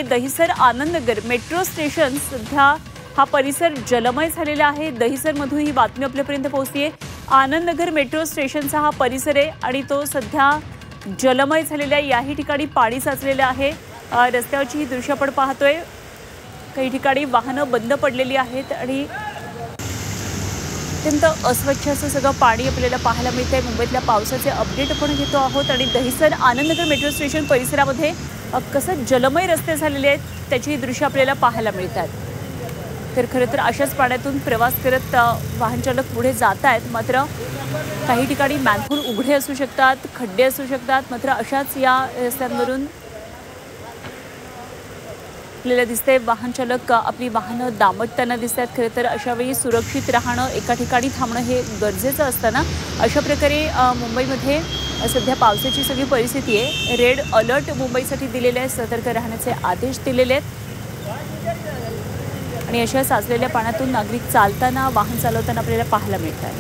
Dahisar Anandnagar metro station सध्या हा परिसर जलमय झालेला आहे। दहिसरमधून ही बातमी आपल्यापर्यंत पोहोचली आहे। आनंदनगर मेट्रो स्टेशनचा हा परिसर आहे आणि तो सध्या जलमय झालेला आहे। याही ठिकाणी पाणी साचलेलं आहे। रस्त्यावरची ही दृश्य आपण पाहतोय। काही ठिकाणी वाहनं बंद पडलेली आहेत आणि अत्यंत अस्वच्छ असं सगळं पाणी आपल्याला पाहायला मिळतंय। मुंबईतल्या पावसाचे अपडेट आपण घेतो आहोत आणि दहिसर आनंदनगर मेट्रो स्टेशन परिसरामध्ये कसं जलमय रस्ते झालेले आहेत त्याची दृश्य आपल्याला पाहायला मिळतात। तर खरं तर अशाच पाण्यातून प्रवास करत वाहन चालक पुढे जात आहेत। मात्र काही ठिकाणी मॅनहोल उघडे असू शकतात, खड्डे असू शकतात। मात्र अशाच या रस्त्यांवरून आपल्याला दिसते वाहन चालक आपली वाहनं दामटताना दिसतात। खरं तर अशा वेळी सुरक्षित राहणं, एका ठिकाणी थांबणं हे गरजेचं असताना अशा प्रकारे मुंबईमध्ये सध्या पावसाची सगळी परिस्थिती आहे। रेड अलर्ट मुंबईसाठी दिलेले आहे, सतर्क राहण्याचे आदेश दिलेले आहेत आणि अशा साचलेल्या पाण्यातून नागरिक चालताना वाहन चालवताना आपल्याला पाहायला मिळतात।